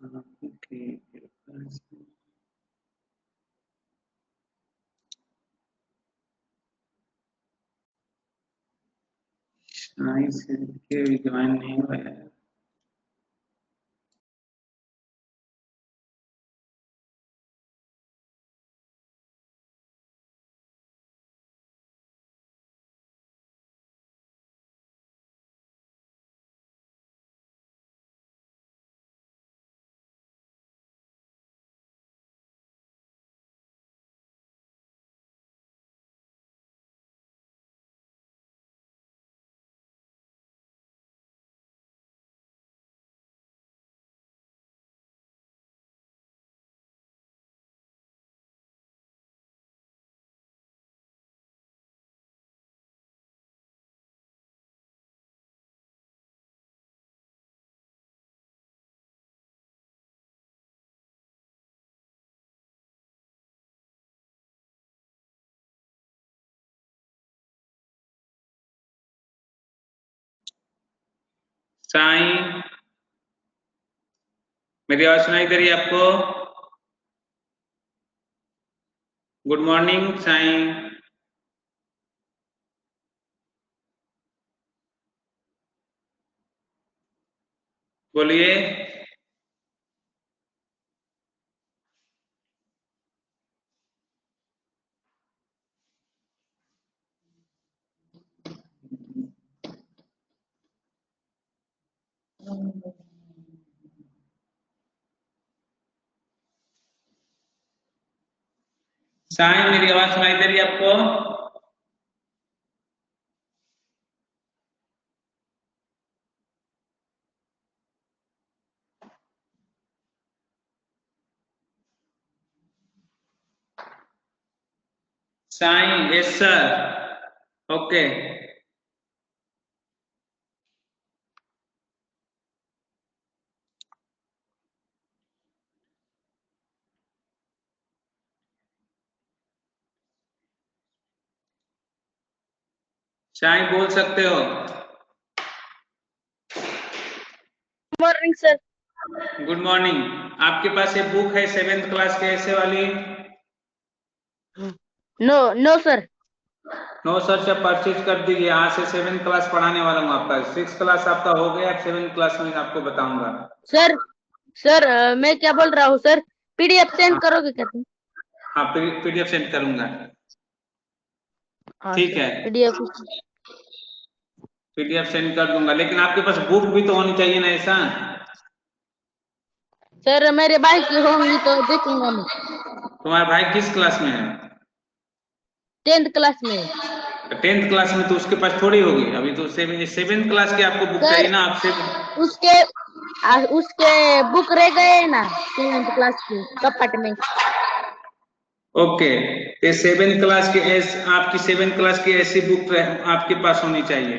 Okay. Nice. Okay, we join नहीं हुआ है. साईं, मेरी आवाज सुनाई दे रही है आपको? Good morning Sai. बोलिए. साईं, मेरी आवाज सुनाई दे रही है आपको? Sai, yes sir. Okay. Sai बोल सकते हो. Morning sir. Good morning. आपके पास ये बुक है 7th क्लास के ऐसे वाली? No no sir. No sir से परचेज कर दीजिए. आज से 7th क्लास पढ़ाने वाला हूँ आपका. 6th क्लास आपका हो गया. 7th क्लास में आपको बताऊंगा. सर सर मैं क्या बोल रहा हूँ सर, पीडीएफ सेंड करोगे क्या तुम? हाँ, पीडीएफ सेंड करूंगा. हाँ ठीक सर, है, पीडीएफ सेंड कर दूंगा. लेकिन आपके पास बुक भी तो होनी चाहिए ना ऐसा. सर मेरे भाई की होंगी तो देखूंगा मैं. तुम्हारा भाई किस क्लास में है? 10th क्लास में. 10th क्लास में तो उसके पास थोड़ी होगी. अभी तो 7th क्लास की आपको बुक चाहिए सर ना. आपसे उसके बुक रह गए ना 7th क्लास के कपट में. ओके. ये 7th क्लास की आपकी 7th क्लास की ऐसी बुक आपके पास होनी चाहिए.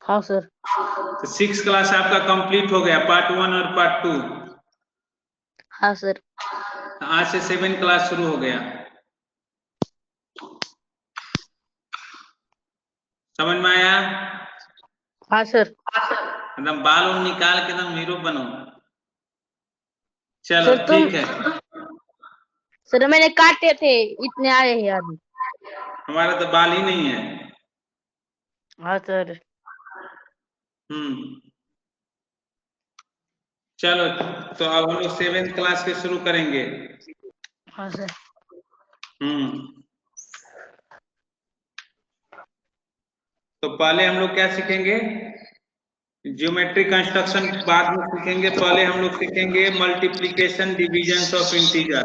हाँ सर. तो 6th क्लास आपका कंप्लीट हो गया, पार्ट 1 और पार्ट 2. हाँ सर. आज से 7th क्लास शुरू हो गया. समझ में आया? हाँ सर. एकदम बाल उल निकाल के एकदम हीरो बनो. चलो सर ठीक है. सर मैंने काटे थे, इतने आए हैं अभी. हमारा तो बाल ही नहीं है. हाँ सर. चलो, तो अब हम लोग 7th क्लास के शुरू करेंगे. हाँ सर. तो पहले हम लोग क्या सीखेंगे? ज्योमेट्री कंस्ट्रक्शन बाद में सीखेंगे. पहले हम लोग सीखेंगे मल्टीप्लिकेशन डिविजन ऑफ इंटीजर.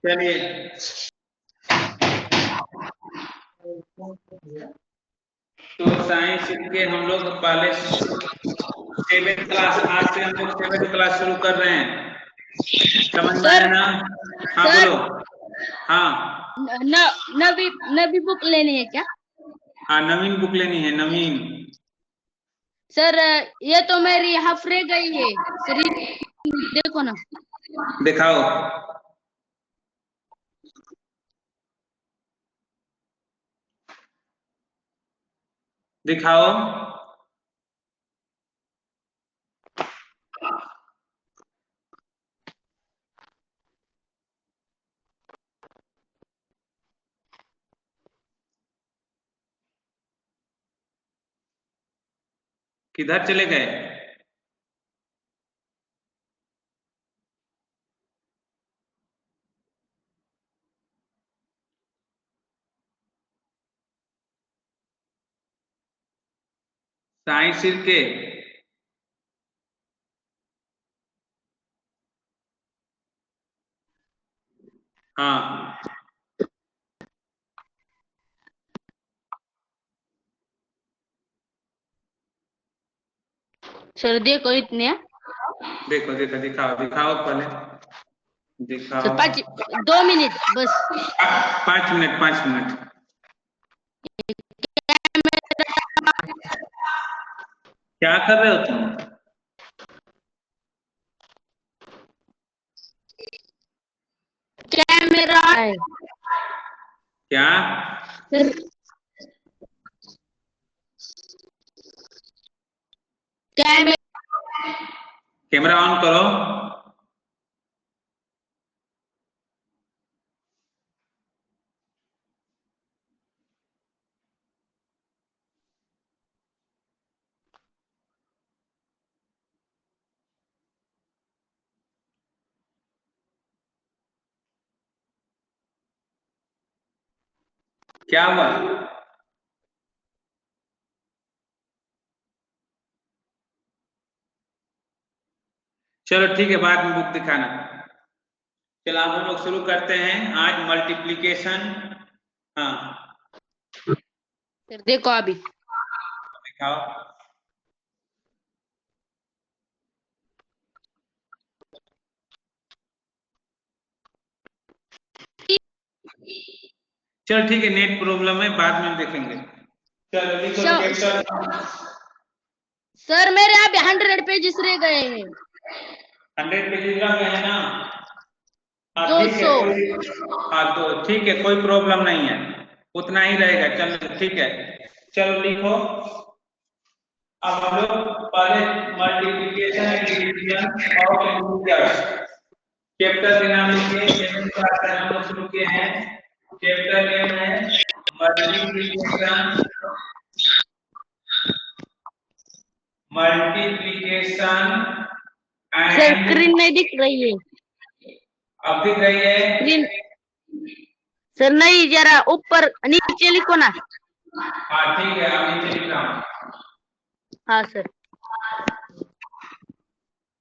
चलिए. तो साइंस के हम लोग पहले 7th क्लास, आज से हम लोग 7th क्लास शुरू कर रहे हैं. समझ में आया ना? हाँ सर, बोलो. हाँ नवी बुक लेनी है क्या? हाँ, नवीन बुक लेनी है. नवीन. सर ये तो मेरी हाफ रह गई है सर, देखो ना. दिखाओ. दिखाओ. किधर चले गए? साई सिर के हाँ सर देखो इतने हैं। देखो देखो दिखाओ दिखाओ पहले सर दिखाओ। 2 मिनट बस। 5 मिनट 5 मिनट। क्या कर रहे हो तुम? कैमरा है क्या? सर। कैमरा कैमरा ऑन करो। क्या हुआ? चलो ठीक है, बाद में बुक दिखाना। चलो अब हम लोग शुरू करते हैं आज मल्टीप्लिकेशन। हाँ सर देखो अभी। दिखाओ। चलो ठीक है, नेट प्रॉब्लम है, बाद में देखेंगे। चलो लिखो चैप्टर। सर मेरे अभी 100 पेजेस रह गए हैं। 100 पेजेस रह गए हैं ना? हाँ ठीक है 200। हाँ तो ठीक है, कोई प्रॉब्लम नहीं है, उतना ही रहेगा। चलो ठीक है, चलो लिखो। अब हम लोग पहले multiplication and division of integers chapter के नाम लिखिए। 7th क्लास से हम लोग शुरू किए हैं। चैप्टर नेम है multiplication multiplication sir and. Screen नहीं दिख रही है। अब दिख रही है? स्क्रीन सर नहीं, जरा ऊपर नीचे लिखो ना। हाँ ठीक है, अब नीचे लिख रहा हूँ। हाँ sir.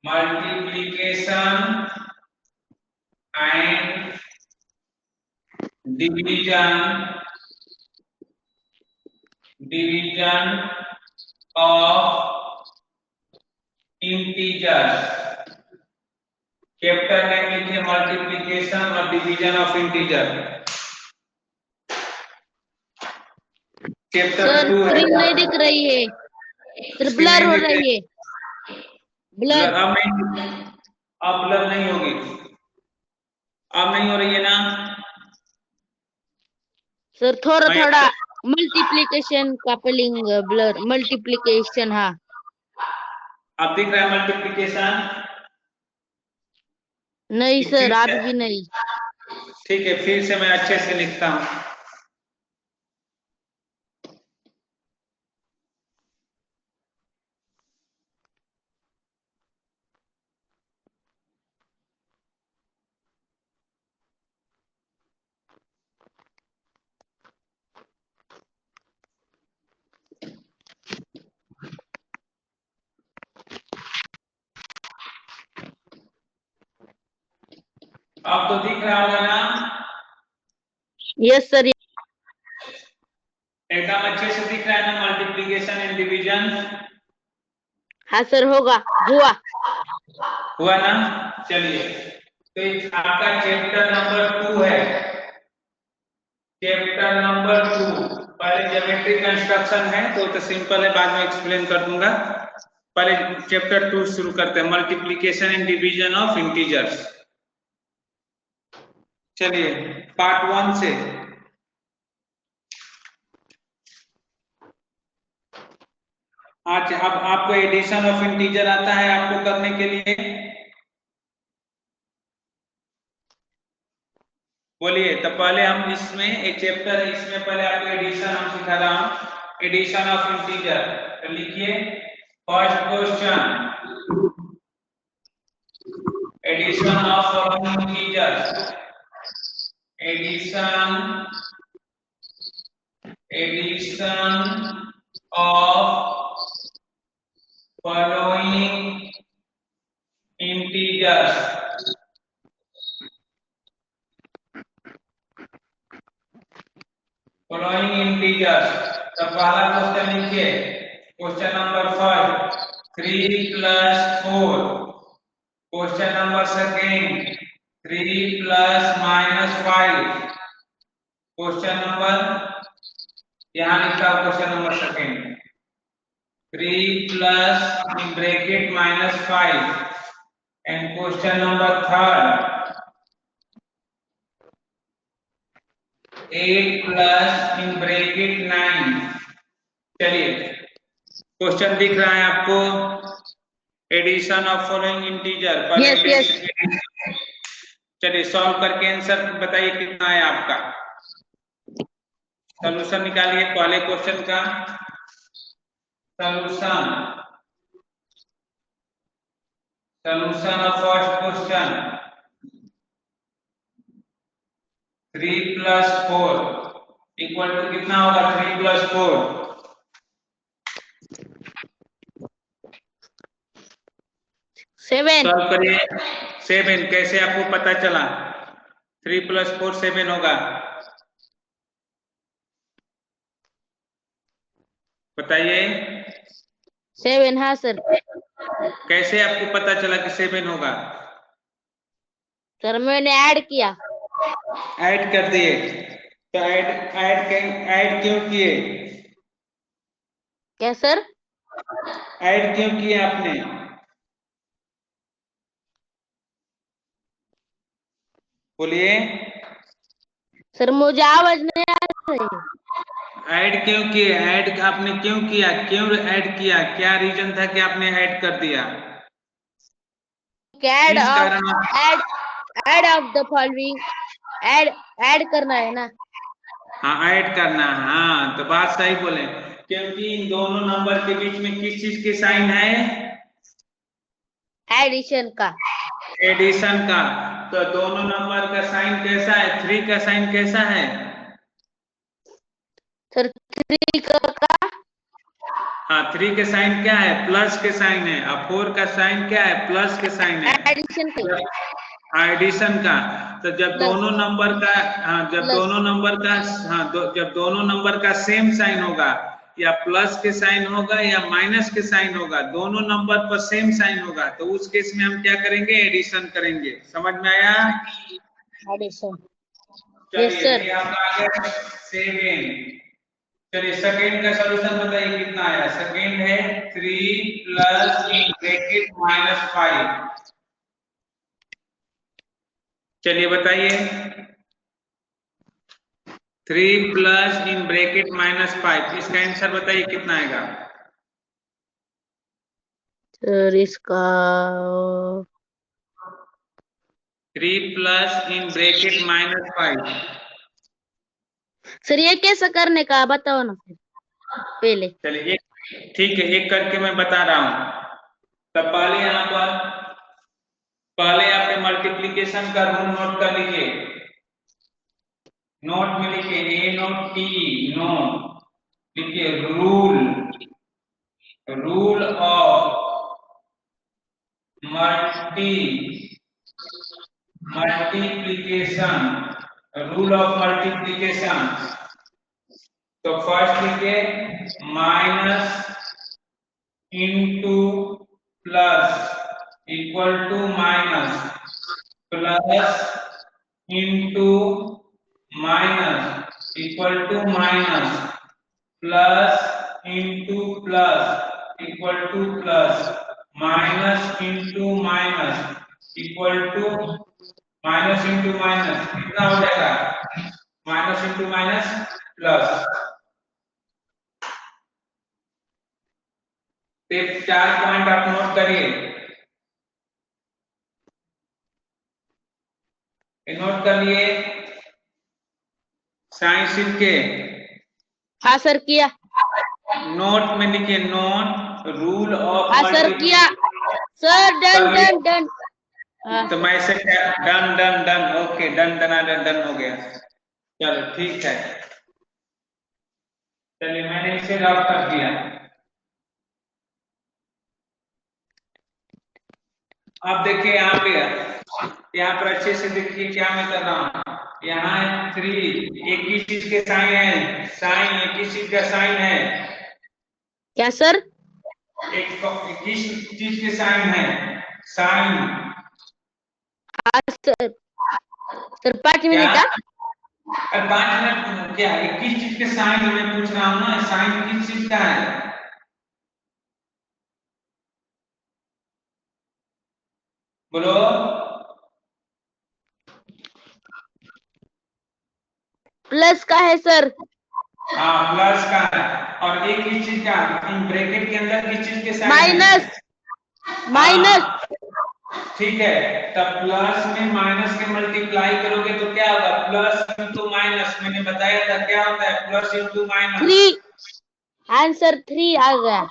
Multiplication and division of integers. Chapter name लिखिए मल्टीप्लिकेशन और division of integer. Chapter sir 2 है। स्क्रीन नहीं दिख रही है, सर इसकी ब्लर नहीं हो दिख रही है। ब्लर। अब नहीं, अब ब्लर नहीं होगी, अब नहीं हो रही है ना? सर थोड़ा मैं थोड़ा मल्टीप्लिकेशन का स्पेलिंग ब्लर। मल्टीप्लिकेशन हाँ। अब दिख रहा है मल्टीप्लिकेशन? नहीं फिर सर से अभी भी नहीं। ठीक है, फिर से मैं अच्छे से लिखता हूँ। अब तो दिख रहा होगा ना? Yes sir. एकदम अच्छे से दिख रहा है ना मल्टीप्लिकेशन एंड डिवीजन? हाँ सर होगा। हुआ। हुआ ना? चलिए, तो ये आपका चैप्टर नंबर 2 है। चैप्टर नंबर 2 पहले ज्योमेट्री कंस्ट्रक्शन है तो सिंपल है, बाद में एक्सप्लेन कर दूंगा। पहले चैप्टर 2 शुरू करते हैं, multiplication and division of integers. चलिए पार्ट 1 से। आज अब आपको एडिशन ऑफ इंटीजर आता है आपको करने के लिए? बोलिए। तो पहले हम इसमें एक चैप्टर है, इसमें पहले आपको एडिशन हम सिखा रहा हूं, एडिशन ऑफ इंटीजर। तो लिखिए first question, addition of following integers, addition of following integers, तो पहला क्वेश्चन लिखिए, question number first 3 plus 4, question number second 3 plus -5, question number यहाँ लिखा question number second 3 plus in bracket -5, and question number third 8 plus in bracket 9। चलिए question दिख रहा है आपको, addition of following integer. Yes. चलिए सॉल्व करके आंसर बताइए कितना है आपका। सॉल्यूशन निकालिए पहले क्वेश्चन का solution of first question 3 plus 4 equal to कितना होगा, 3 plus 4 7। सॉल्व करिए 7। कैसे आपको पता चला 3 plus 4 7 होगा, बताइए 7, हाँ सर। कैसे आपको पता चला कि 7 होगा। सर मैंने ऐड किया। ऐड कर दिए, तो ऐड क्यों किए, क्या सर? ऐड क्यों किए आपने, बोलिए सर मुझे आवाज नहीं आ रही। ऐड क्यों किए, ऐड आपने क्यों किया, क्यों ऐड किया, क्या रीजन था कि आपने ऐड कर दिया, ऐड किस ऑफ कारण add of the following, add करना है ना। हाँ ऐड करना, हाँ तो बात सही बोले, क्योंकि इन दोनों नंबर के बीच में किस चीज के साइन है, एडिशन का। एडिशन का। तो दोनों नंबर का साइन कैसा है, 3 का साइन कैसा है, सर 3 का हाँ 3 के साइन क्या है, प्लस के साइन है, और 4 का साइन क्या है, प्लस के साइन है, एडिशन का, एडिशन का। तो जब प्लस दोनों नंबर का जब प्लस दोनों नंबर का जब दोनों नंबर का सेम साइन होगा, या प्लस के साइन होगा या माइनस के साइन होगा, दोनों नंबर पर सेम साइन होगा, तो उस केस में हम क्या करेंगे, एडिशन करेंगे। समझ में आया? एडिशन। यस चलिए सर। ये आपका आ गया 7। चलिए सेकेंड का सॉल्यूशन बताइए कितना आया। सेकेंड है 3 plus in bracket -5। चलिए बताइए 3 plus in bracket -5, इसका आंसर बताइए कितना आएगा। सर इसका 3 plus in bracket -5। सर ये कैसा करने का बताओ ना फिर पहले। चलिए ठीक है, एक करके मैं बता रहा हूं। तब पहले यहाँ पर पहले आपने मल्टीप्लिकेशन का रूल नोट कर लीजिए, नोट में लिखिए A-N-O-T, नो लिखिए rule of multiplication, rule of multiplication. तो फर्स्ट लिखिए minus into plus equal to minus, plus into minus equal to minus, plus into plus equal to plus, minus into minus equal to minus into minus, कितना हो जाएगा, minus into minus plus. ये 4 point आप note करिए, note कर लिए sign सीख के। हाँ सर किया। नोट में लिखिए, नोट रूल ऑफ हाँ सर किया सर, डन डन डन। तो मैं इसे done done done, okay done done done हो गया। चलो ठीक है, चलिए मैंने इसे रब कर दिया। अब देखिए यहाँ पर अच्छे से देखिए क्या मैं कर रहा हूँ। यहाँ 3 एक ही चीज के साइन है, साइन एक ही चीज का साइन है। क्या सर? एक ही चीज के साइन है, साइन। हाँ सर। सर 5 मिनट का 5 मिनट क्या, एक ही चीज के साइन मैं पूछ रहा हूँ ना, साइन किस चीज का है? बोलो। प्लस का है सर। हाँ प्लस का है, और एक ही चीज का इन ब्रैकेट के अंदर किस चीज के साइन है? Minus minus. ठीक है, तब प्लस में माइनस के मल्टीप्लाई करोगे तो क्या होगा? प्लस इंटू माइनस, मैंने बताया था क्या होता है प्लस इंटू माइनस। 3 आंसर 3 आ गया।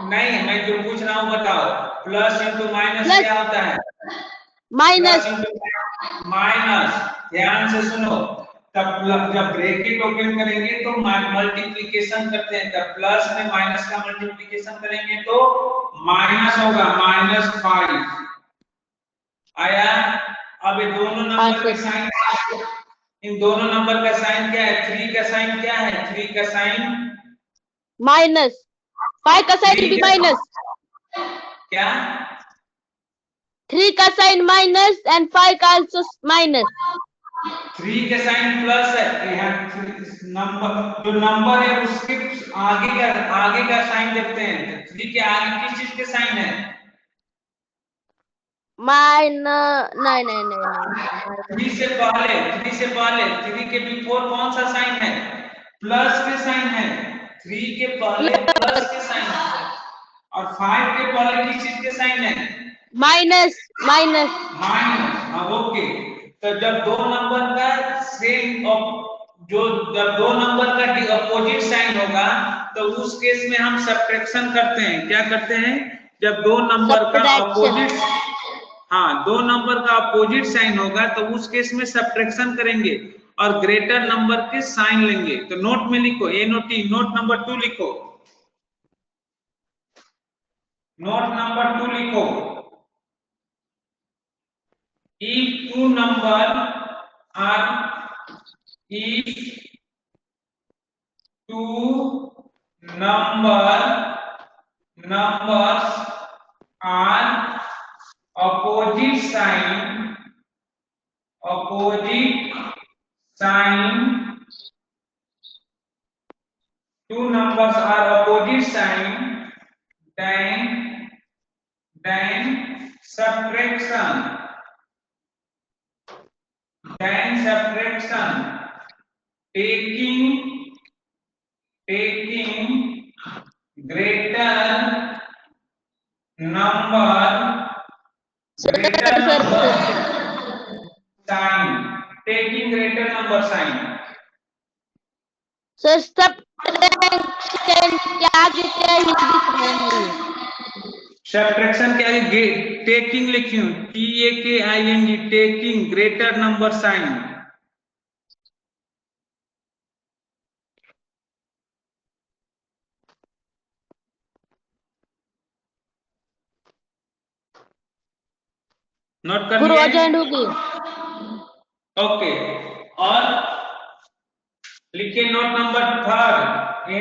नहीं, मैं जो पूछ रहा हूँ बताओ, प्लस इंटू माइनस प्लस क्या होता है? माइनस। प्लस इंटू माइनस, ध्यान से सुनो। तब जब ब्रैकेट ओपन करेंगे तो मल्टीप्लिकेशन करते हैं, तब प्लस में माइनस का मल्टीप्लिकेशन करेंगे तो माइनस होगा, -5 आया। अब ये दोनों हाँ नंबर के सर। साइन, इन दोनों नंबर का साइन क्या है? 3 का साइन क्या है? 3 का साइन माइनस। 5 का साइन 3 भी का माइनस। क्या? 3 का साइन माइनस एंड 5 का आल्सो माइनस। 3 का साइन प्लस है, यहाँ नंबर जो नंबर है उसके आगे का साइन देखते हैं। 3 के आगे किस चीज के साइन है? माइनस नहीं नहीं नहीं नहीं माइनस। 3 से पहले 3 के बिफोर कौन सा साइन है? प्लस के साइन है। 3 के पहले प्लस के साइन है, और 5 के पहले किस चीज के साइन है? Minus minus. माइनस। हाँ ओके, तो जब दो नंबर का सेम जो जब दो नंबर का अपोजिट साइन होगा तो उस केस में हम सब्ट्रैक्शन करते हैं। क्या करते हैं? जब दो नंबर का सब्ट्रैक्शन। अपोजिट, हाँ दो नंबर का अपोजिट साइन होगा तो उस केस में सब्ट्रैक्शन करेंगे और ग्रेटर नंबर के साइन लेंगे। तो नोट में लिखो, नोट नंबर 2 लिखो, नोट नंबर 2 लिखो। If two number are if two numbers are opposite sign, two numbers are opposite sign, then subtraction, taking greater number sir sir sir sign, taking greater number sign। Sir subtraction क्या आगे क्या ही दिख रहा है ये? Subtraction क्या है? Taking लिखी हूं, TAKING, taking greater number sign. Note कर गुरु लिए? अर्जेंट होगी। ओके, और लिखिए note number third,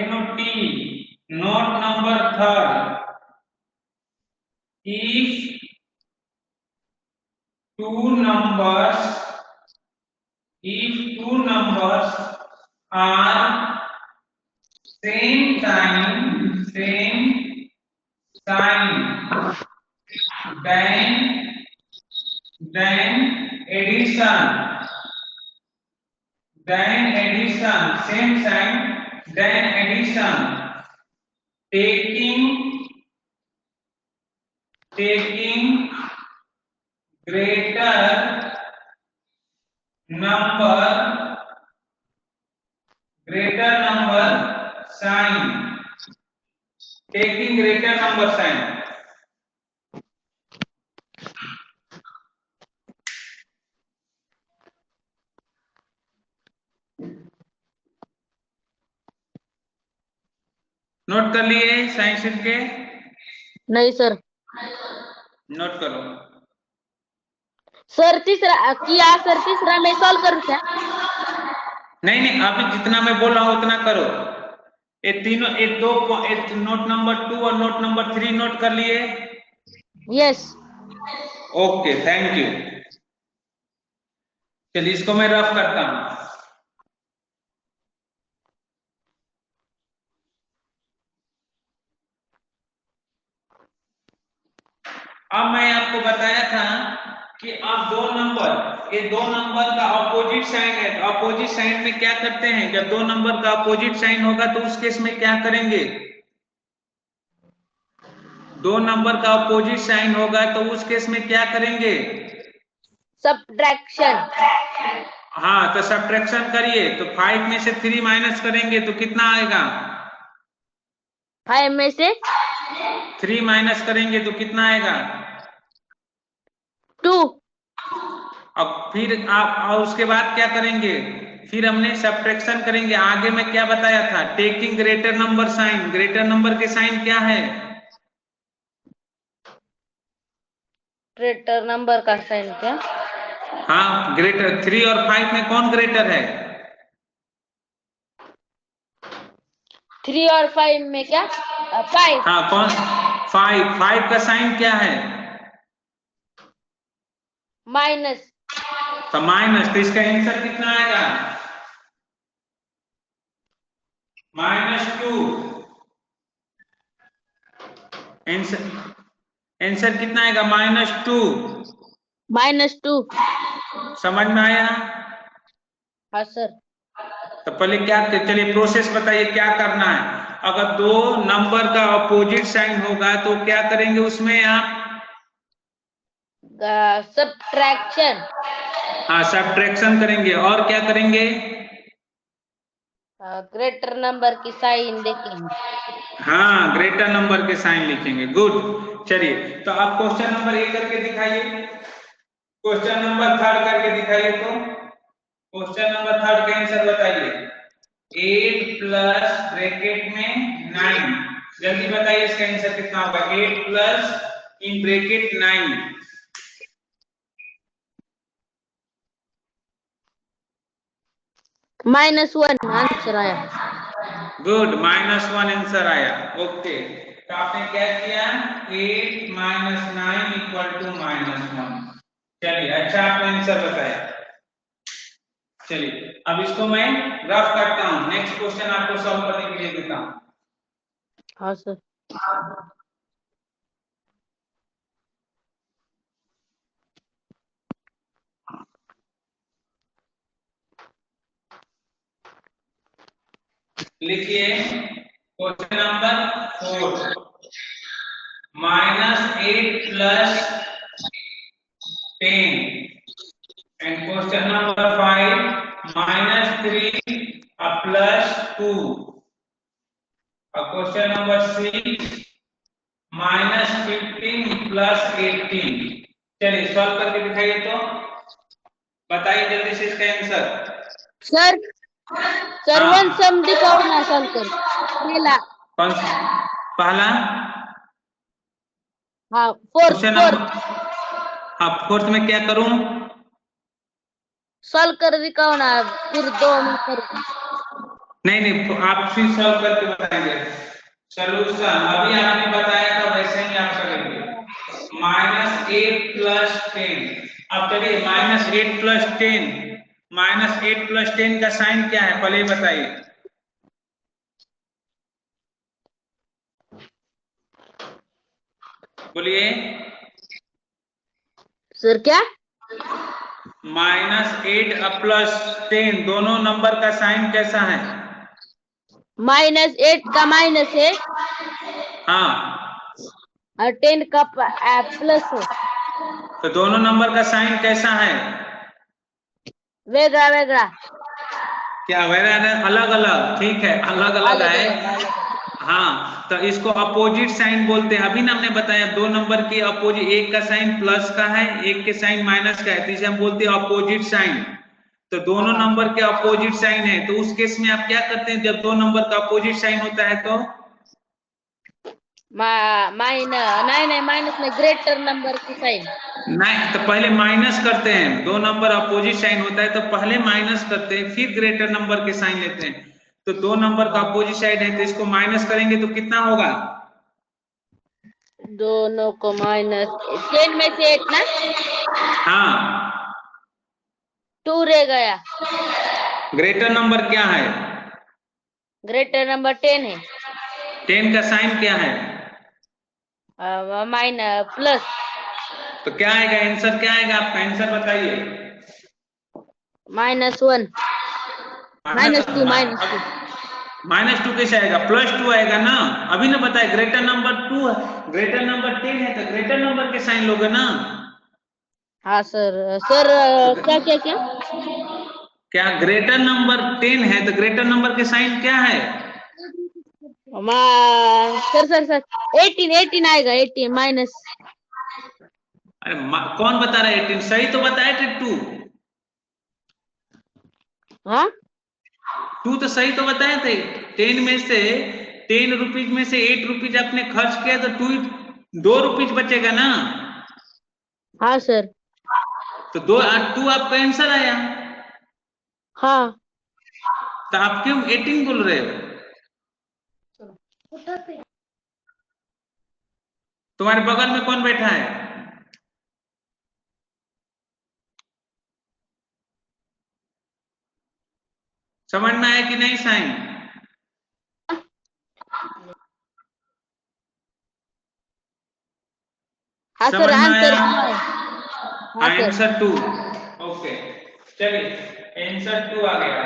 NOT, note number third. If two numbers are same sign, then addition, same sign, then addition, taking greater number sign, taking greater number sign. Note कर लिए sign sheet के? नहीं sir. Note करो। Sir तीसरा किया sir, तीसरा मैं solve करूं क्या? नहीं नहीं, अभी जितना मैं बोल रहा हूं उतना करो। ये तीनों, एक दो, एक नोट नंबर 2 और नोट नंबर 3 नोट कर लिए? यस। Okay, thank you. चलिए इसको मैं रफ करता हूं। अब मैं आपको बताया था कि आप ये दो नंबर का अपोजिट साइन है, तो अपोजिट साइन में क्या करते हैं? जब दो नंबर का अपोजिट साइन होगा तो उस केस में क्या करेंगे? दो नंबर का अपोजिट साइन होगा तो उस केस में क्या करेंगे? सब्ट्रैक्शन। हाँ, तो सब्ट्रैक्शन करिए। तो 5 में से 3 माइनस करेंगे तो कितना आएगा? 5 में से 3 माइनस करेंगे तो कितना आएगा? 2। अब फिर आप और उसके बाद क्या करेंगे? फिर हमने सब्ट्रैक्शन करेंगे। आगे में क्या बताया था? Taking greater number sign. Greater number के साइन क्या है? ग्रेटर नंबर का साइन क्या? हाँ, ग्रेटर। 3 और 5 में कौन ग्रेटर है? 3 और 5 में क्या? 5। हाँ, कौन? 5 का साइन क्या है? माइनस। तो माइनस, तो इसका आंसर कितना आएगा? -2। आंसर कितना आएगा? -2। -2। समझ में आया? हाँ सर। तो पहले क्या, चलिए प्रोसेस बताइए क्या करना है। अगर दो नंबर का अपोजिट साइन होगा तो क्या करेंगे उसमें आप? सब्ट्रैक्शन। हाँ, सब्ट्रैक्शन करेंगे। और क्या करेंगे? ग्रेटर नंबर की साइन देखेंगे। हाँ, ग्रेटर नंबर के साइन लिखेंगे। गुड। चलिए, तो आप क्वेश्चन नंबर 1 करके दिखाइए। क्वेश्चन नंबर 3 करके दिखाइए। तो क्वेश्चन नंबर 3 का आंसर बताइए। 8 प्लस ब्रैकेट में 9। जल्दी बताइए इसका आंसर कितना होगा? 8 प्लस इन ब्रैकेट 9। -1 आंसर आया। गुड, -1 आंसर आया। ओके, तो आपने क्या किया? 8 - 9 = -1। चलिए, अच्छा आपने आंसर बताया। चलिए, अब इसको मैं रफ करता हूं। नेक्स्ट क्वेश्चन आपको सॉल्व करने के लिए देता हूं। हाँ सर। लिखिए question number 4। -8 plus 10 and question number 5 -3 plus 2 और question number 6 -15 plus 18। चलिए सॉल्व करके दिखाइए। तो बताइए जल्दी से इसका आंसर। सर सर हाँ, वन सम दिखाओ ना सॉल्व कर। पहला। कौन सा? पहला हाँ, फोर्थ क्वेश्चन फोर्थ नंबर। हाँ, फोर्थ में क्या करूं? सॉल्व कर दिखाओ ना, फिर 2 में करूँ। नहीं नहीं, आप फिर सॉल्व करके बताएंगे। सॉल्यूशन अभी आपने बताया था वैसे ही आप करेंगे। -8 प्लस 10। अब चलिए, -8 प्लस 10, -8 प्लस 10 का साइन क्या है पहले बताइए। बोलिए। सर क्या? -8 प्लस 10 दोनों नंबर का साइन कैसा है? -8 का माइनस है हाँ, और 10 का प्लस है। तो दोनों नंबर का साइन कैसा है? वेगड़ा वेगड़ा। क्या वैरा अलग अलग? ठीक है, अलग अलग अलग है। अलग अलग। हाँ, तो इसको अपोजिट साइन बोलते हैं। अभी ना हमने बताया 2 नंबर के अपोजिट, एक का साइन प्लस का है, एक के साइन माइनस का है, तो इसे हम बोलते हैं अपोजिट साइन। तो दोनों नंबर के अपोजिट साइन है, तो उस केस में आप क्या करते हैं, जब 2 नंबर का अपोजिट साइन होता है तो नहीं माइनस में ग्रेटर नंबर की साइन। नहीं, तो पहले माइनस करते हैं। 2 नंबर अपोजिट साइन होता है तो पहले माइनस करते हैं, फिर ग्रेटर नंबर के साइन लेते हैं। तो 2 नंबर का अपोजिट साइन है तो इसको माइनस करेंगे तो कितना होगा? दोनों को माइनस 10 में से 8 ना। हाँ, 2 रह गया। ग्रेटर नंबर क्या है? ग्रेटर नंबर 10 है। 10 का साइन क्या है? Minus plus. तो क्या आएगा आंसर, क्या आएगा आपका आंसर बताइए। -1 -2 -2 -2 कैसे आएगा? +2 आएगा ना। अभी ना बताए ग्रेटर नंबर 2 है, ग्रेटर नंबर 10 है तो ग्रेटर नंबर के साइन लोगे ना। हाँ सर। सर क्या क्या क्या क्या ग्रेटर नंबर 10 है तो ग्रेटर नंबर के साइन क्या है? सर 18 आएगा। 18 माइनस। अरे कौन बता रहा है 18? सही तो बताया थे 2। हाँ 2 तो सही तो बताए थे। 10 में से 10 रुपीज में से 8 रुपीज आपने खर्च किया तो 2 रुपीज बचेगा ना। हाँ सर। तो 2 आपका आंसर आया। हाँ तो आप क्यों 18 बोल रहे हो? तुम्हारे बगल में कौन बैठा है? समझ में आया कि नहीं साइन? हाँ सर। समझ में आंसर आया? 2 है। हाँ सर। आंसर 2। ओके, चलिए आंसर 2 आ गया।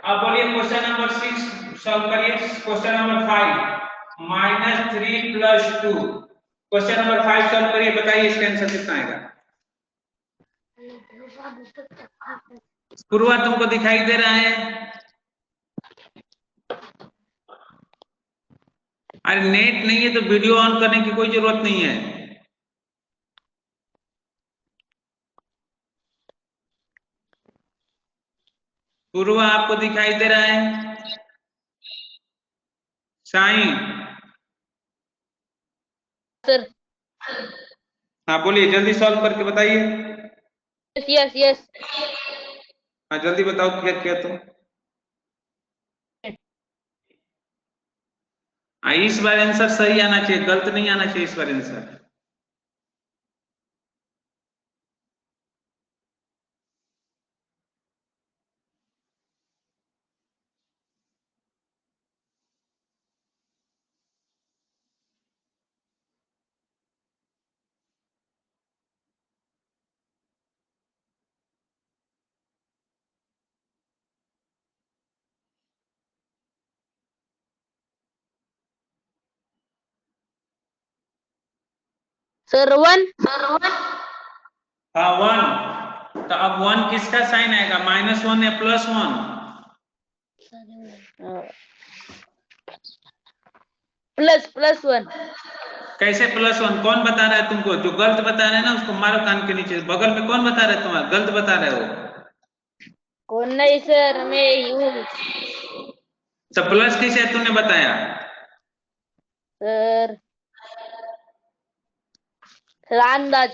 अब बोलिए क्वेश्चन नंबर 6 सॉल्व करिए। Question number 5 -3 + 2। Question number 5 solve करिए, बताइए इसका आंसर कितना आएगा। पूर्वा तुमको दिखाई दे रहा है? अरे नेट नहीं है तो वीडियो ऑन करने की कोई जरूरत नहीं है। पूर्वा आपको दिखाई दे रहा है? साईं, सर हाँ बोलिए, जल्दी सॉल्व करके बताइए। Yes yes. हाँ जल्दी बताओ क्या किया तुम। इस बार आंसर सही आना चाहिए, गलत नहीं आना चाहिए इस बार आंसर। सर 1। हाँ 1। तो अब 1 किसका साइन आएगा, -1 या +1? +1। कैसे +1? कौन बता रहा है तुमको? जो गलत बता रहे हैं ना उसको मारो कान के नीचे। बगल में कौन बता रहा है तुम्हारा गलत बता रहे हो? कौन नहीं सर, मैं ही हूँ। तो प्लस कैसे तुमने बताया? सर अंदाज।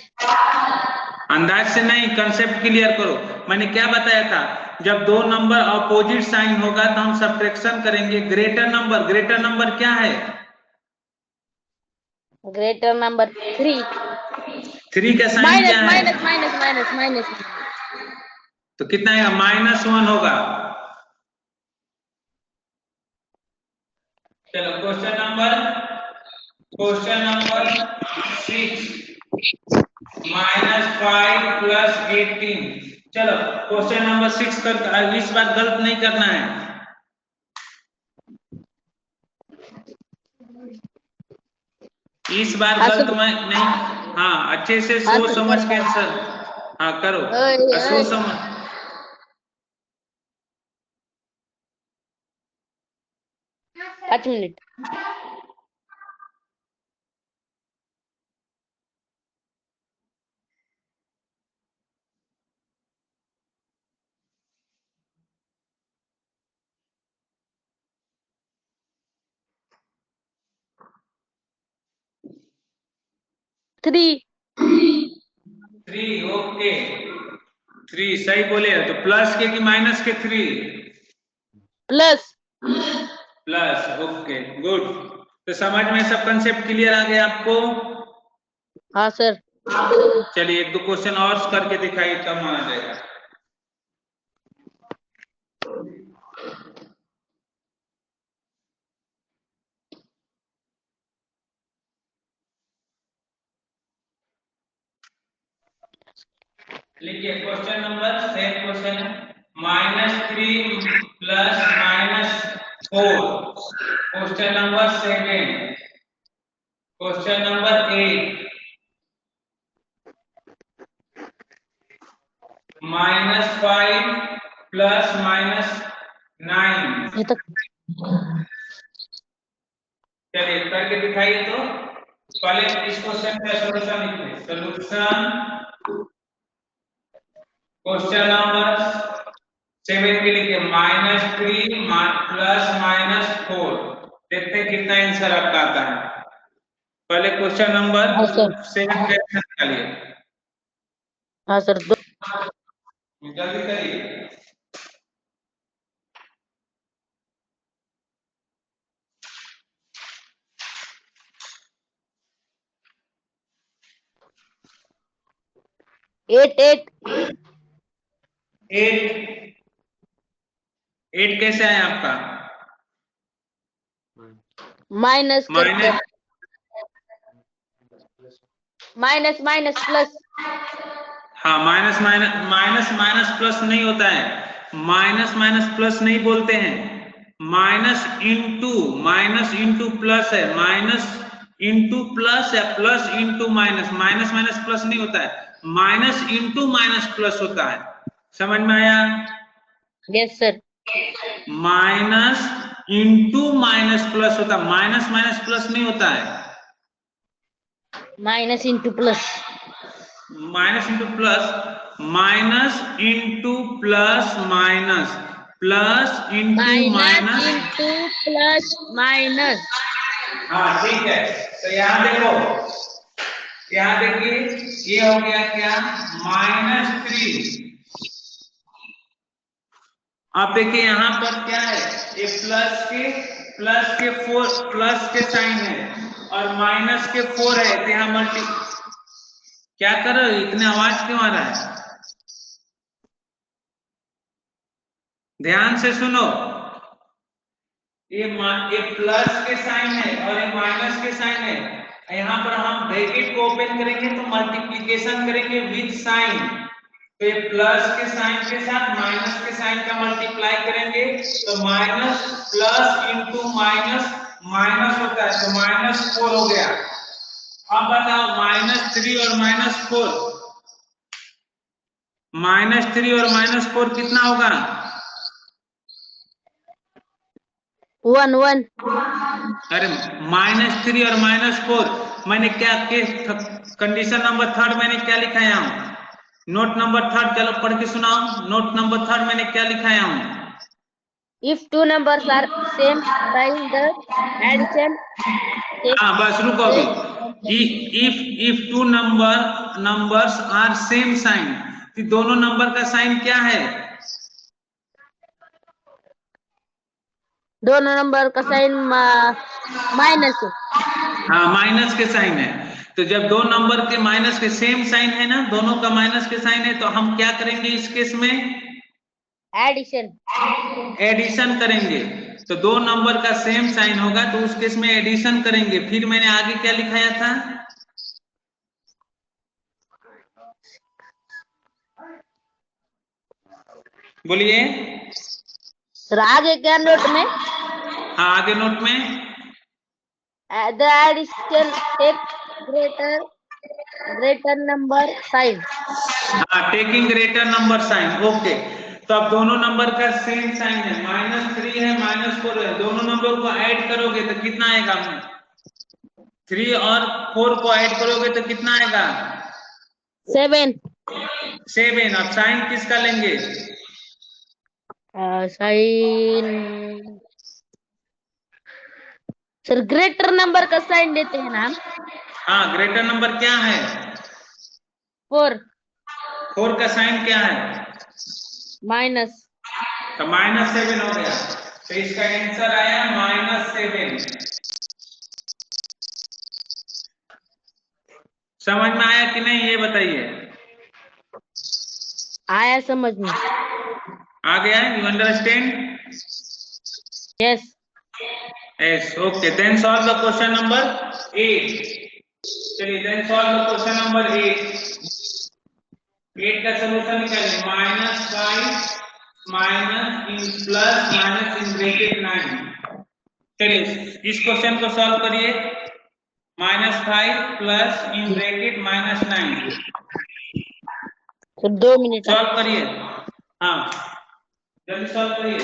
अंदाज से नहीं, कंसेप्ट क्लियर करो। मैंने क्या बताया था, जब 2 नंबर अपोजिट साइन होगा तो हम सब्ट्रैक्शन करेंगे। ग्रेटर नंबर क्या है? Greater number 3। 3 का साइन माइनस क्या है? Minus minus minus minus. तो कितना आएगा? -1 होगा। चलो क्वेश्चन नंबर 6 -5 + 18। चलो क्वेश्चन नंबर 6 कर, इस बार गलत नहीं करना है। इस बार हाँ गलत सर। में नहीं। हाँ अच्छे से हाँ सोच सर समझ कर के रहा हूँ। आंसर। हाँ करो, ओए, ओए। सोच समझ। पाँच मिनट। 3 3, ओके 3 सही बोले। तो प्लस के कि माइनस के 3? प्लस। Plus, okay good. तो समझ में सब कंसेप्ट क्लियर आ गया आपको? हाँ सर। चलिए एक दो क्वेश्चन और करके दिखाइए तब माना जाएगा। लिखिए क्वेश्चन नंबर, सेम क्वेश्चन है, -3 plus -4। Question number 7। Question number 8, -5 plus -9। ये तक। चलिए करके दिखाइए। तो पहले इस क्वेश्चन का सॉल्यूशन लिखिए। सॉल्यूशन क्वेश्चन नंबर 7 के लिए -3 प्लस -4। देखते हैं कितना आंसर आपका आता है। पहले क्वेश्चन नंबर हाँ सर। 7 का आंसर निकालिए। हाँ सर। जल्दी करिए। एट 8 कैसे है आपका? Minus minus, minus minus plus. हाँ minus minus minus minus plus नहीं होता है। माइनस माइनस प्लस नहीं बोलते हैं। माइनस इंटू प्लस है। माइनस इंटू प्लस या plus into minus. Minus minus plus नहीं होता है, माइनस इंटू माइनस प्लस होता है। समझ में आया? Yes sir. Minus into minus plus होता है, माइनस माइनस प्लस नहीं होता है। Minus into plus. Minus into plus, minus into plus minus, plus into minus minus. Into plus minus. हाँ ठीक है। तो यहाँ देखो, यहाँ देखिए ये हो गया क्या, -3। आप देखिए यहाँ पर क्या है, ये प्लस के 4, प्लस के साइन है और माइनस के 4 है। तो यहाँ मल्टी, क्या कर रहे हो, इतने आवाज क्यों आ रहा है? ध्यान से सुनो। ये प्लस के साइन है और ये माइनस के साइन है। यहाँ पर हम ब्रैकेट को ओपन करेंगे तो मल्टीप्लिकेशन करेंगे विद साइन। तो ये प्लस के साइन के साथ माइनस के साइन का मल्टीप्लाई करेंगे तो minus plus into minus minus होता है, तो -4 हो गया। अब बताओ -3 और -4, -3 और -4 कितना होगा? 1 अरे -3 और -4, मैंने क्या कंडीशन नंबर 3 मैंने क्या लिखाया हूँ? नोट नंबर 3 चलो पढ़ के सुनाओ। नोट नंबर 3 मैंने क्या लिखाया हूँ? If two numbers are same sign, the addition हाँ बस रुको अभी। takes if two numbers are same sign, तो दोनों नंबर का साइन क्या है? दोनों नंबर का साइन माइनस है। हाँ माइनस के साइन है। तो जब दो नंबर के माइनस के सेम साइन है ना, दोनों का माइनस के साइन है, तो हम क्या करेंगे इस केस में? एडिशन। एडिशन करेंगे। तो दो नंबर का सेम साइन होगा तो उस केस में एडिशन करेंगे। फिर मैंने आगे क्या लिखाया था? बोलिए। सर आगे क्या नोट में? हाँ आगे नोट में the addition take greater number sign. हाँ taking greater number sign, okay. तो अब दोनों नंबर का सेम साइन है, -3 है -4 है, दोनों नंबर को ऐड करोगे तो कितना आएगा? 3 और 4 को ऐड करोगे तो कितना आएगा? 7। अब साइन किसका लेंगे? साइन सर ग्रेटर नंबर का साइन देते हैं ना हम। हाँ, ग्रेटर नंबर क्या है? 4 4 का साइन क्या है? माइनस। तो -7 हो गया, तो इसका आंसर आया -7। समझ में आया कि नहीं ये बताइए? आया समझ में। आ गया? You understand? Yes. Yes, okay. Then solve the question number 8. चलिए, then solve the question number 8. 8 का सॉल्यूशन निकालिए। -5 minus in plus minus in bracket 9। चलिए, इस क्वेश्चन को सॉल्व करिए। -5 प्लस इन ब्रैकेट -9 तो 2 मिनट। सॉल्व करिए। हाँ, जल्दी सॉल्व करिए।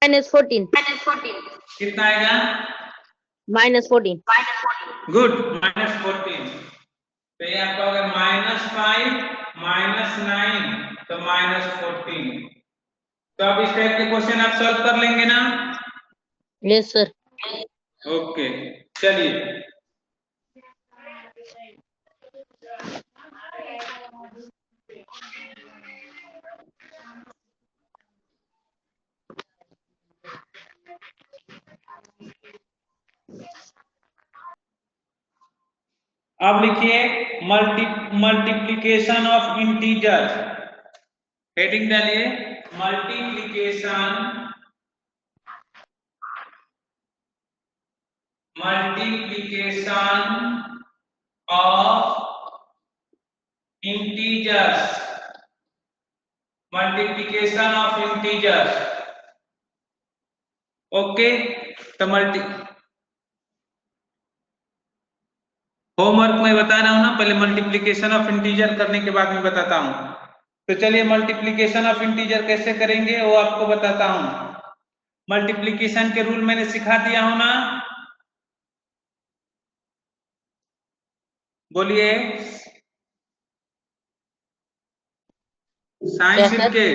-14। कितना आएगा? -14। गुड, -14। तो ये आपका हो गया -5 -9 तो -14। तो अब इस टाइप के क्वेश्चन आप सॉल्व कर लेंगे ना? Yes sir. ओके, चलिए। अब लिखिए मल्टीप्लीकेशन ऑफ इंटीजर। हेडिंग डालिए multiplication of integers. Multiplication of integers. Okay, तो होमवर्क में बता रहा हूं ना, पहले मल्टीप्लीकेशन ऑफ इंटीजर करने के बाद में बताता हूं। तो चलिए, मल्टीप्लीकेशन ऑफ इंटीजर कैसे करेंगे वो आपको बताता हूं। मल्टीप्लीकेशन के रूल मैंने सिखा दिया हूं ना, बोलिए। साइंस के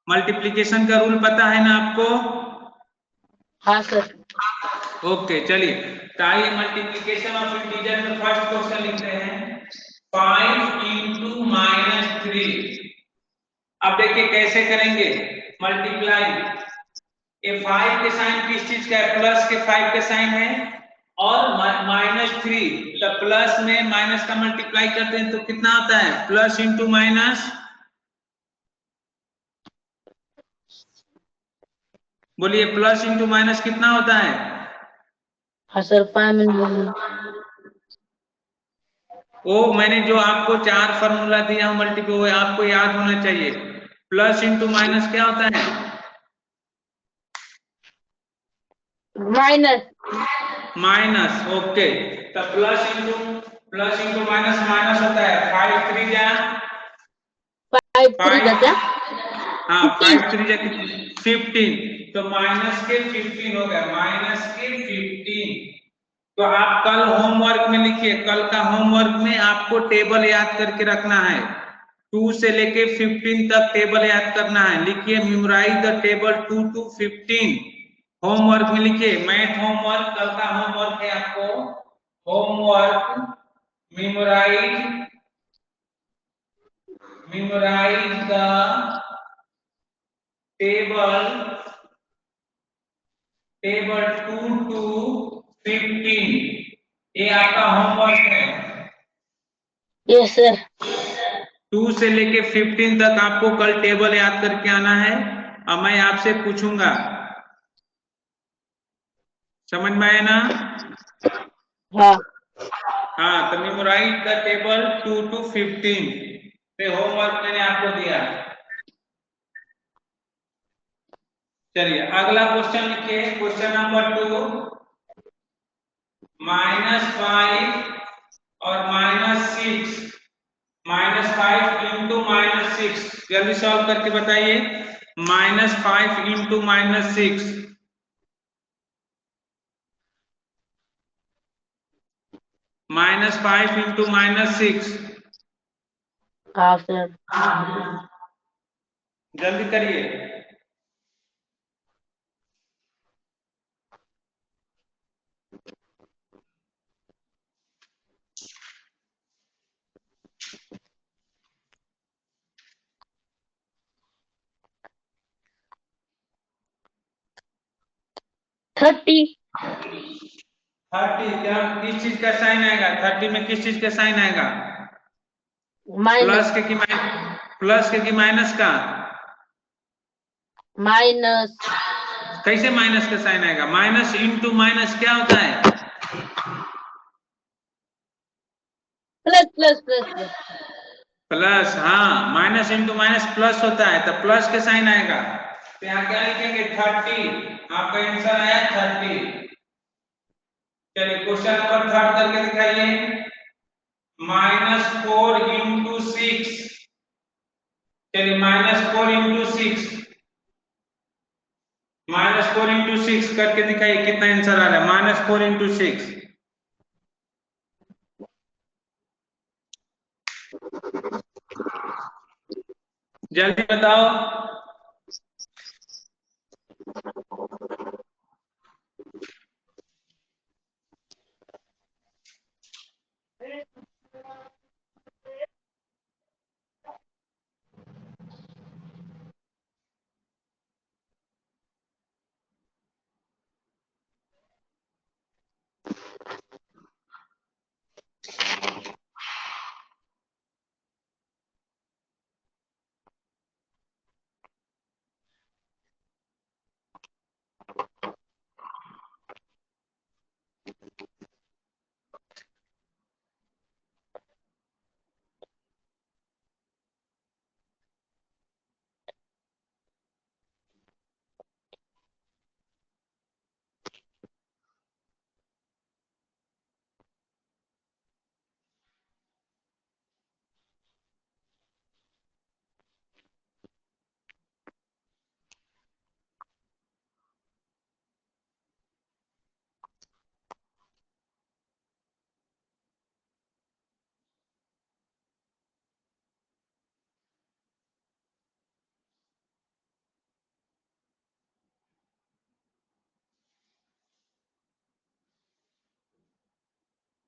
मल्टीप्लीकेशन का रूल पता है ना आपको? हाँ सर। ओके, चलिए। तो आइए मल्टीप्लीकेशन ऑफ इंटीजर में फर्स्ट क्वेश्चन लिखते हैं। 5 इंटू -3। अब देखिए कैसे करेंगे मल्टीप्लाई। ये 5 के साइन किस चीज का है? प्लस के 5 के साइन है, और -3 तो प्लस में माइनस का मल्टीप्लाई करते हैं तो कितना आता है? Plus into minus. बोलिए, प्लस इंटू माइनस कितना होता है? हाँ सर 5 मिनट। वो मैंने जो आपको 4 फॉर्मूला दिया हूं मल्टीप्लाई, वो आपको याद होना चाहिए। प्लस इंटू माइनस क्या होता है? माइनस। माइनस। ओके, तो प्लस इंटू माइनस माइनस होता है। 5 3 जा 5 3 का क्या? हाँ, 15। 5 3 जा 15, तो माइनस के 15 हो गया, -15। तो आप कल होमवर्क में लिखिए, कल का होमवर्क में आपको टेबल याद करके रखना है। 2 से लेके 15 तक टेबल याद करना है। लिखिए, memorise the table 2 to 15। Homework में लिखिए, मैथ होमवर्क, कल का होमवर्क है आपको। Homework, memorise the table 2 to 15। ये आपका होमवर्क है। Yes sir. 2 से लेके 15 तक आपको कल टेबल याद करके आना है, और मैं आपसे पूछूंगा। समझ में आया ना? हाँ। हाँ, तो मेमोराइज द टेबल 2 to 15 पे होमवर्क मैंने आपको दिया। चलिए, अगला क्वेश्चन लिखिए, क्वेश्चन नंबर 2। -5 और -6। -5 इंटू -6, जल्दी सॉल्व करके बताइए। -5 इंटू -6 -5 इंटू -6। हाँ सर। जल्दी करिए। थर्टी। 30 क्या किस चीज का साइन आएगा? 30 में किस चीज का साइन आएगा? माइनस। प्लस के कि माइनस का? माइनस। कैसे माइनस का साइन आएगा? माइनस इंटू माइनस क्या होता है? Plus plus plus plus. Plus. हाँ, माइनस इंटू माइनस प्लस होता है, तो प्लस के साइन आएगा। तो यहाँ क्या लिखेंगे? 30। आपका आंसर आया 30। चलिए क्वेश्चन नंबर 3 करके दिखाइए। -4 इंटू 6। चलिए -4 इंटू 6। -4 इंटू 6 करके दिखाइए कितना आंसर आ रहा है। -4 इंटू 6 जल्दी बताओ।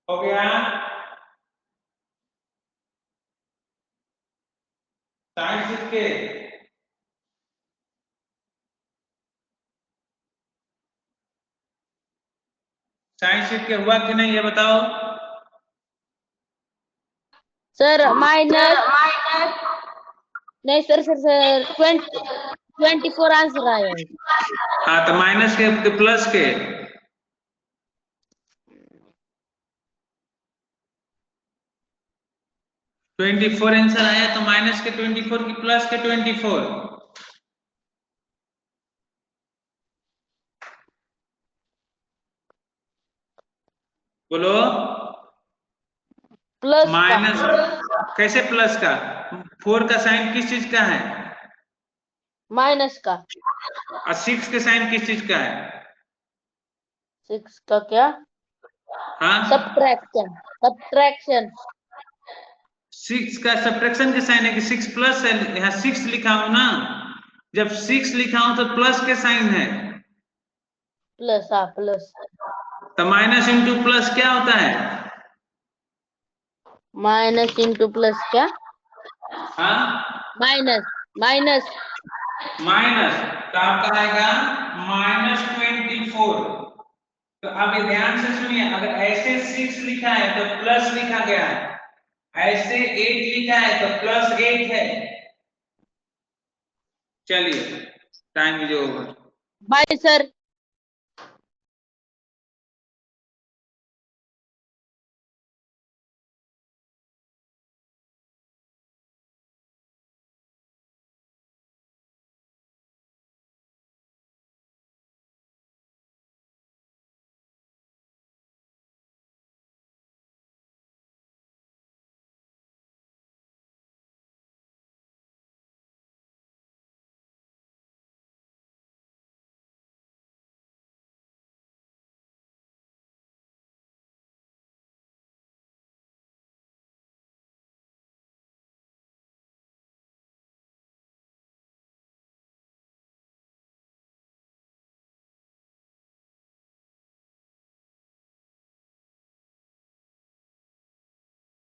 हो गया? साइन सीट के हुआ कि नहीं ये बताओ। Sir minus. नहीं सर सर सर 24 आंसर आया है। हाँ, तो माइनस के प्लस के? 24 आंसर आया, तो माइनस के 24 की प्लस के 24। बोलो। प्लस का। माइनस कैसे प्लस का? 4 का साइन किस चीज का है? माइनस का। और 6 के साइन किस चीज का है? 6 का क्या? हाँ, सब्ट्रैक्शन। सब्ट्रैक्शन। 6 का सब्ट्रैक्शन के साइन है कि 6 प्लस है? यहाँ 6 लिखा हूं ना। जब 6 लिखा हूं तो प्लस के साइन है। प्लस। हाँ प्लस। तो माइनस इंटू प्लस क्या होता है? माइनस इंटू प्लस क्या? हाँ, माइनस। माइनस। माइनस। तो आपका आएगा -24। तो अब ये ध्यान से सुनिए, अगर ऐसे 6 लिखा है तो प्लस लिखा गया है, ऐसे 8 लिखा है तो +8 है। चलिए, time is over. Bye sir.